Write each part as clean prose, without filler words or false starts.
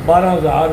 12,000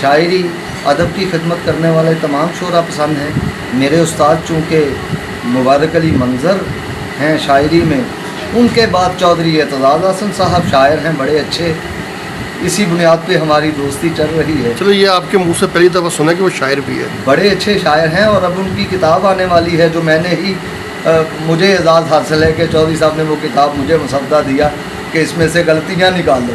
شاعری ادب کی خدمت کرنے والے تمام شعراء پسند ہیں. میرے استاد چونکہ مبارک علی منظر ہیں شاعری میں، ان کے بعد چودھری اعتزاز احسن صاحب شاعر ہیں بڑے اچھے. اسی بنیاد پہ ہماری دوستی چل رہی ہے. چلو یہ آپ کے منہ سے پہلی دفعہ سنا کہ وہ شاعر بھی ہے. بڑے اچھے شاعر ہیں اور اب ان کی کتاب آنے والی ہے جو میں نے ہی مجھے اعزاز حاصل ہے کہ چودھری صاحب نے وہ کتاب مجھے مسودہ دیا کہ اس میں سے غلطیاں نکال دو.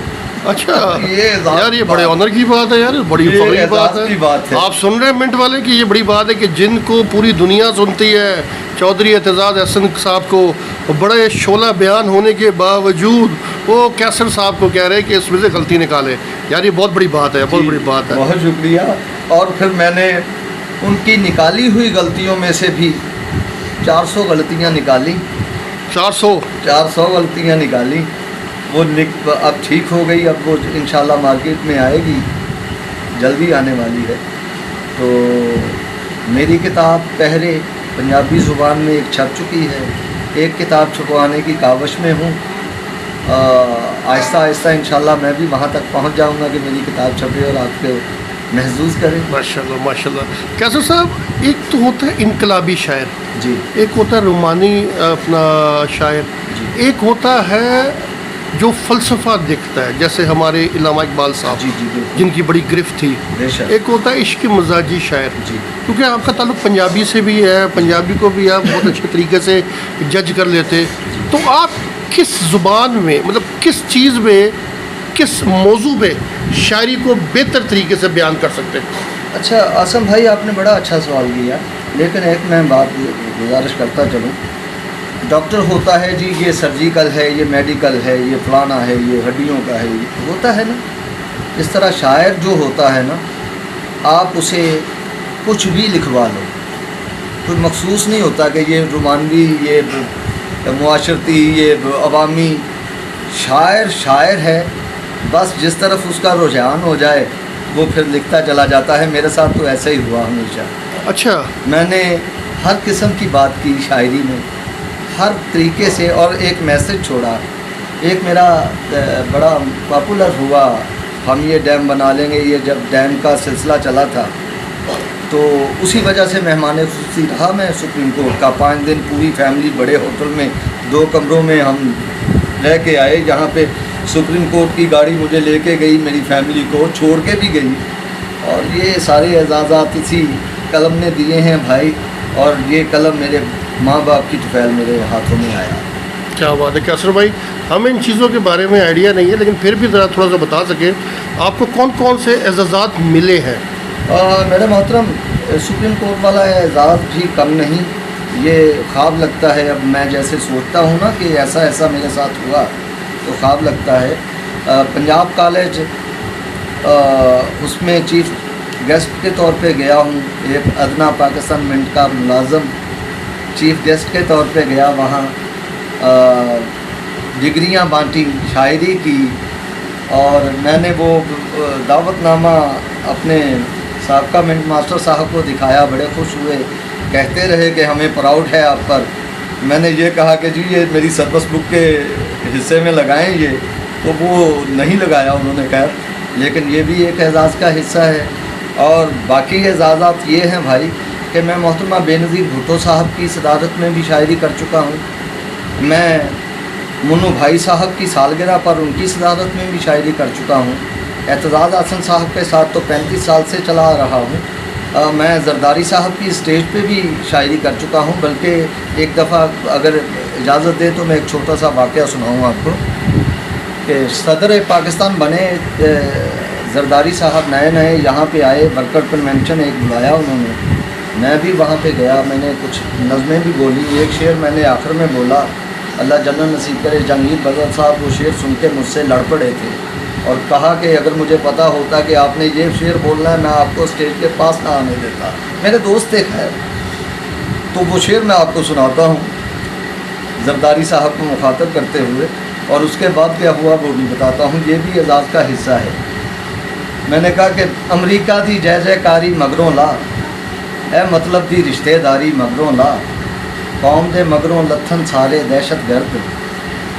اچھا یہ یار یہ بڑے آنر کی بات ہے یار، بڑی یہ فخر کی اعزاز کی بات ہے. آپ سن رہے ہیں منٹ والے کہ یہ بڑی بات ہے کہ جن کو پوری دنیا سنتی ہے، چودھری اعتزاز احسن صاحب کو بڑے شعلہ بیان ہونے کے باوجود وہ کیسر صاحب کو کہہ رہے ہیں کہ اس میں سے غلطی نکالے. یار یہ بہت بڑی بات ہے، بہت بڑی بات ہے. بہت شکریہ. اور پھر میں نے ان کی نکالی ہوئی غلطیوں میں سے بھی 400 غلطیاں نکالی. 400 غلطیاں نکالی. وہ اب ٹھیک ہو گئی. اب وہ انشاءاللہ مارکیٹ میں آئے گی، جلدی آنے والی ہے. تو میری کتاب پہلے پنجابی زبان میں ایک چھپ چکی ہے. ایک کتاب چھپوانے کی کاوش میں ہوں. آہستہ آہستہ انشاءاللہ میں بھی وہاں تک پہنچ جاؤں گا کہ میری کتاب چھپے اور آپ کو محظوظ کریں. ماشاءاللہ ماشاءاللہ. کیسر صاحب ایک تو ہوتا ہے انقلابی شاعر، جی ایک ہوتا ہے رومانی اپنا شاعر، ایک ہوتا ہے جو فلسفہ دیکھتا ہے جیسے ہمارے علامہ اقبال صاحب جی بالکل، جن کی بڑی گرفت تھی. بے شک. ایک ہوتا ہے عشق مزاجی شاعر. جی کیونکہ آپ کا تعلق پنجابی سے بھی ہے، پنجابی کو بھی آپ بہت اچھے طریقے سے جج کر لیتے. تو آپ کس زبان میں، مطلب کس چیز میں، کس موضوع پہ شاعری کو بہتر طریقے سے بیان کر سکتے ہیں؟ اچھا آسم بھائی، آپ نے بڑا اچھا سوال کیا. لیکن ایک میں بات گزارش کرتا چلوں. ڈاکٹر ہوتا ہے جی، یہ سرجیکل ہے، یہ میڈیکل ہے، یہ فلانا ہے، یہ ہڈیوں کا ہے، یہ ہوتا ہے نا. اس طرح شاعر جو ہوتا ہے نا، آپ اسے کچھ بھی لکھوا لو، کوئی مخصوص نہیں ہوتا کہ یہ رومانوی، یہ معاشرتی، یہ عوامی. شاعر ہے، بس جس طرف اس کا رجحان ہو جائے وہ پھر لکھتا چلا جاتا ہے. میرے ساتھ تو ایسا ہی ہوا ہمیشہ. اچھا. میں نے ہر قسم کی بات کی شاعری میں، ہر طریقے سے، اور ایک میسج چھوڑا. ایک میرا بڑا پاپولر ہوا، ہم یہ ڈیم بنا لیں گے. یہ جب ڈیم کا سلسلہ چلا تھا تو اسی وجہ سے مہمان خصوصی رہا میں سپریم کورٹ کا. 5 دن پوری فیملی بڑے ہوٹل میں 2 کمروں میں ہم رہ کے آئے، جہاں پہ سپریم کورٹ کی گاڑی مجھے لے کے گئی، میری فیملی کو چھوڑ کے بھی گئی. اور یہ سارے اعزازات اسی قلم نے دیے ہیں بھائی. اور یہ قلم میرے ماں باپ کی طفیل میرے ہاتھوں میں آیا. کیا بات ہے کیسر بھائی. ہمیں ان چیزوں کے بارے میں آئیڈیا نہیں ہے، لیکن پھر بھی ذرا تھوڑا سا بتا سکیں آپ کو کون کون سے اعزازات ملے ہیں؟ میرے محترم، سپریم کورٹ والا اعزاز بھی کم نہیں. یہ خواب لگتا ہے. اب میں جیسے سوچتا ہوں نا کہ ایسا ایسا میرے ساتھ ہوا تو خواب لگتا ہے. پنجاب کالج، اس میں چیف گیسٹ کے طور پہ گیا ہوں. ایک ادنا پاکستان منٹ کا ملازم چیف گیسٹ کے طور پہ گیا. وہاں ڈگریاں بانٹی شاعری کی، اور میں نے وہ دعوت نامہ اپنے سابقہ منٹ ماسٹر صاحب کو دکھایا. بڑے خوش ہوئے، کہتے رہے کہ ہمیں پراؤڈ ہے آپ پر. میں نے یہ کہا کہ جی یہ میری سرپس بک کے حصے میں لگائیں یہ، تو وہ نہیں لگایا انہوں نے. خیر، لیکن یہ بھی ایک اعزاز کا حصہ ہے. اور باقی اعزازات یہ ہیں بھائی کہ میں محترمہ بے نظیر بھٹو صاحب کی صدارت میں بھی شاعری کر چکا ہوں. میں منو بھائی صاحب کی سالگرہ پر ان کی صدارت میں بھی شاعری کر چکا ہوں. اعتزاز احسن صاحب کے ساتھ تو 35 سال سے چلا آ رہا ہوں. میں زرداری صاحب کی اسٹیج پہ بھی شاعری کر چکا ہوں. بلکہ ایک دفعہ اگر اجازت دے تو میں ایک چھوٹا سا واقعہ سناؤں آپ کو کہ صدر پاکستان بنے زرداری صاحب نئے یہاں پہ آئے. ورکر کنونشن ایک بلایا انہوں نے، میں بھی وہاں پہ گیا. میں نے کچھ نظمیں بھی بولی. ایک شعر میں نے آخر میں بولا، اللہ جنت نصیب کرے. جہانگیر بدر صاحب وہ شعر سن کے مجھ سے لڑ پڑے تھے اور کہا کہ اگر مجھے پتا ہوتا کہ آپ نے یہ شعر بولنا ہے میں آپ کو اسٹیج کے پاس نہ آنے دیتا. میرے دوست تھے خیر. تو وہ شعر میں آپ کو سناتا ہوں زرداری صاحب کو مخاطب کرتے ہوئے، اور اس کے بعد کیا ہوا وہ بھی بتاتا ہوں. یہ بھی اعزاز کا حصہ ہے. میں نے کہا کہ امریکہ دی جے جے کاری مگروں لا، اے مطلب دی رشتے داری مگروں لا. قوم دے مگروں لتھن سارے دہشت گرد،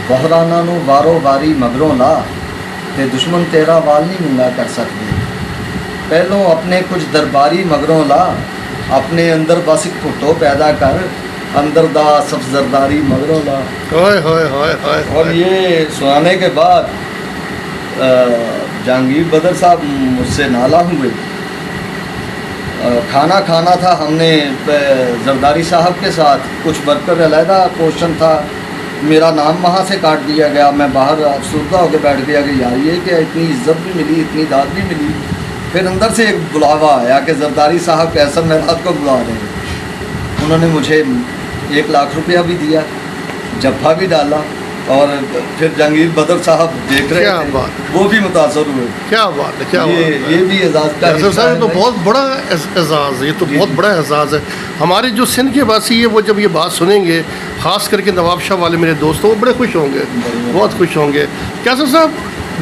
بحراناں نوں وارو واری مگروں لا. تے دشمن تیرا وال نہیں ننگا کر سکتے. پہلوں اپنے کچھ درباری مگروں لا، اپنے اندر بس ایک پھٹو پیدا کر، اندر دا سبز زرداری مگروں لا۔ ہائے ہائے ہائے ہائے۔ اور یہ سنانے کے بعد جہانگیر بدر صاحب مجھ سے نالا ہوئے۔ کھانا کھانا تھا ہم نے زرداری صاحب کے ساتھ، کچھ ورکر علیحدہ کوشچن تھا، میرا نام وہاں سے کاٹ دیا گیا، میں باہر افسردہ ہو کے بیٹھ گیا کہ یار یہ کہ اتنی عزت بھی ملی، اتنی داد بھی ملی۔ پھر اندر سے ایک بلاوا آیا کہ زرداری صاحب کیسر مہرات کو بلا رہے ہیں۔ انہوں نے مجھے 1,00,000 روپیہ بھی دیا، جبھا بھی ڈالا، اور پھر جہانگیر بدر صاحب دیکھ رہے کیا تھے، بات، وہ بھی متاثر ہوئے۔ کیا بات ہے، کیا بات ہے۔ یہ بھی اعزاز کا یاسر صاحب یہ تو بہت بڑا اعزاز ہے، یہ تو بہت بڑا اعزاز ہے۔ ہمارے جو سندھ کے واسی ہیں وہ جب یہ بات سنیں گے، خاص کر کے نواب شاہ والے میرے دوست وہ بڑے خوش ہوں گے، بہت خوش ہوں گے۔ یاسر صاحب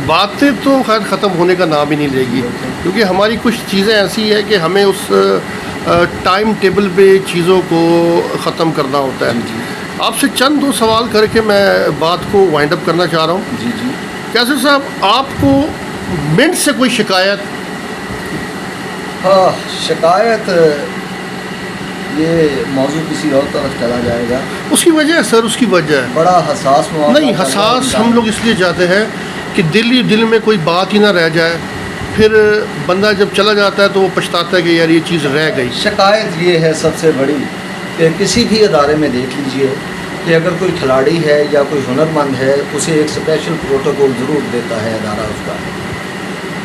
باتیں تو خیر ختم ہونے کا نام ہی نہیں لے گی، کیونکہ ہماری کچھ چیزیں ایسی ہیں کہ ہمیں اس ٹائم ٹیبل پہ چیزوں کو ختم کرنا ہوتا ہے۔ آپ سے چند دو سوال کر کے میں بات کو وائنڈ اپ کرنا چاہ رہا ہوں۔ جی جی۔ یاسر صاحب آپ کو منٹ سے کوئی شکایت؟ ہاں، شکایت یہ موضوع کسی اور طرف چلا جائے گا۔ اس کی وجہ ہے سر، اس کی وجہ ہے بڑا حساس معاملہ۔ نہیں، حساس ہم لوگ اس لیے جاتے ہیں کہ دل میں کوئی بات ہی نہ رہ جائے، پھر بندہ جب چلا جاتا ہے تو وہ پچھتاتا ہے کہ یار یہ چیز رہ گئی۔ شکایت یہ ہے سب سے بڑی کہ کسی بھی ادارے میں دیکھ لیجئے کہ اگر کوئی کھلاڑی ہے یا کوئی ہنرمند ہے، اسے ایک اسپیشل پروٹوکول ضرور دیتا ہے ادارہ اس کا۔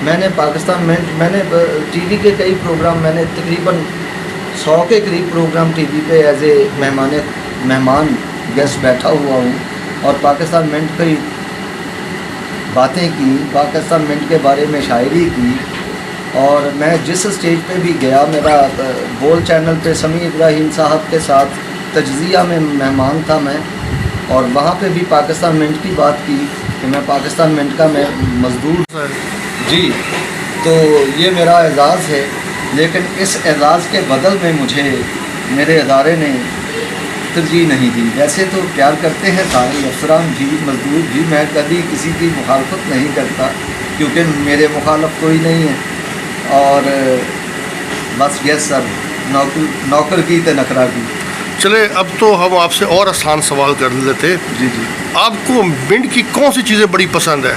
میں نے پاکستان میں نے ٹی وی کے کئی پروگرام، میں نے تقریباً 100 کے قریب پروگرام ٹی وی پہ ایز اے مہمان گیسٹ بیٹھا ہوا ہوں، اور پاکستان منٹ کی باتیں کی، پاکستان منٹ کے بارے میں شاعری کی، اور میں جس اسٹیج پہ بھی گیا، میرا بول چینل پہ سمیع ابراہیم صاحب کے ساتھ تجزیہ میں مہمان تھا میں، اور وہاں پہ بھی پاکستان منٹ کی بات کی کہ میں پاکستان منٹ کا میں مزدور۔ جی، تو یہ میرا اعزاز ہے، لیکن اس اعزاز کے بدل میں مجھے میرے ادارے نے ترجیح نہیں دی۔ ویسے تو پیار کرتے ہیں سارے افسران بھی، مزدور بھی، میں کبھی کسی کی مخالفت نہیں کرتا کیونکہ میرے مخالف کوئی نہیں ہے، اور بس یس سر، نوکر کی تے نکرا کی۔ چلے اب تو ہم آپ سے اور آسان سوال کر لیتے۔ جی جی۔ آپ کو منٹ کی کون سی چیزیں بڑی پسند ہے،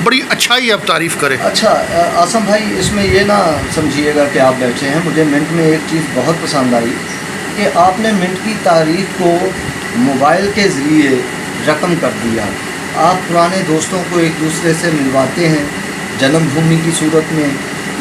بڑی اچھائی آپ تعریف کریں؟ اچھا آسم بھائی، اس میں یہ نہ سمجھیے گا کہ آپ بیٹھے ہیں، مجھے منٹ میں ایک چیز بہت پسند آئی کہ آپ نے منٹ کی تاریخ کو موبائل کے ذریعے رقم کر دیا۔ آپ پرانے دوستوں کو ایک دوسرے سے ملواتے ہیں، جنم بھومی کی صورت میں،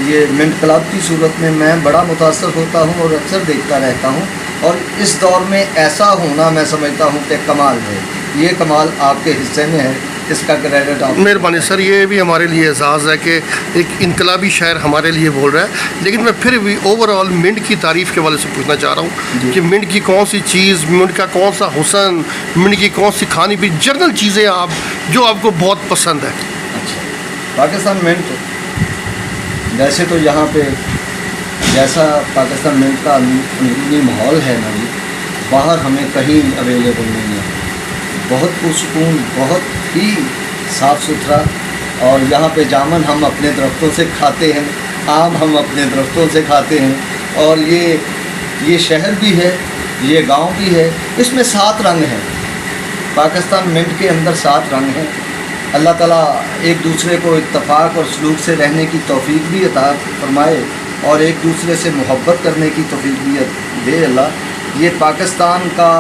یہ منٹ کلب کی صورت میں۔ میں بڑا متاثر ہوتا ہوں اور اکثر دیکھتا رہتا ہوں، اور اس دور میں ایسا ہونا میں سمجھتا ہوں کہ کمال ہے۔ یہ کمال آپ کے حصے میں ہے، اس کا کریڈٹ آپ۔ مہربانی سر، یہ بھی ہمارے لیے اعزاز ہے کہ ایک انقلابی شاعر ہمارے لیے بول رہا ہے، لیکن میں پھر بھی اوور آل منٹ کی تعریف کے والے سے پوچھنا چاہ رہا ہوں کہ منٹ کی کون سی چیز، منٹ کا کون سا حسن، منٹ کی کون سی کھانی بھی جنرل چیزیں آپ جو آپ کو بہت پسند ہے؟ اچھا، پاکستان منٹ ویسے تو یہاں پہ جیسا پاکستان منٹ کا اندرونی ماحول ہے نا، باہر ہمیں کہیں اویلیبل نہیں ہے۔ بہت پرسکون، بہت ہی صاف ستھرا، اور یہاں پہ جامن ہم اپنے درختوں سے کھاتے ہیں، آم ہم اپنے درختوں سے کھاتے ہیں، اور یہ شہر بھی ہے، یہ گاؤں بھی ہے۔ اس میں 7 رنگ ہیں، پاکستان منٹ کے اندر 7 رنگ ہیں۔ اللہ تعالیٰ ایک دوسرے کو اتفاق اور سلوک سے رہنے کی توفیق بھی عطا فرمائے، اور ایک دوسرے سے محبت کرنے کی توفیق بھی دے اللہ۔ یہ پاکستان کا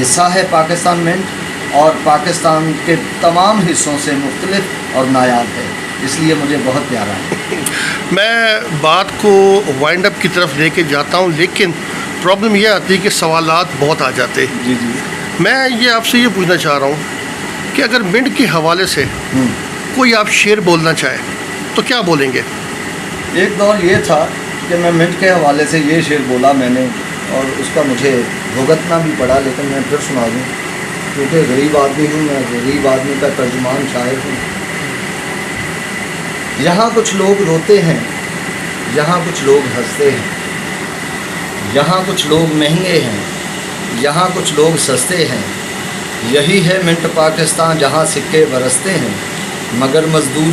حصہ ہے پاکستان منٹ، اور پاکستان کے تمام حصوں سے مختلف اور نایاب ہے، اس لیے مجھے بہت پیارا ہے۔ میں بات کو وائنڈ اپ کی طرف لے کے جاتا ہوں، لیکن پرابلم یہ آتی ہے کہ سوالات بہت آ جاتے۔ جی جی۔ میں یہ آپ سے یہ پوچھنا چاہ رہا ہوں کہ اگر منٹ کے حوالے سے کوئی آپ شعر بولنا چاہے تو کیا بولیں گے؟ ایک دور یہ تھا کہ میں منٹ کے حوالے سے یہ شعر بولا میں نے، اور اس کا مجھے بھگتنا بھی پڑا، لیکن میں پھر سنا دوں کیونکہ غریب آدمی ہوں، میں غریب آدمی کا ترجمان شاعر ہوں۔ یہاں کچھ لوگ روتے ہیں، یہاں کچھ لوگ ہنستے ہیں، یہاں کچھ لوگ مہنگے ہیں، یہاں کچھ لوگ سستے ہیں۔ یہی ہے منٹ پاکستان جہاں سکے برستے ہیں، مگر مزدور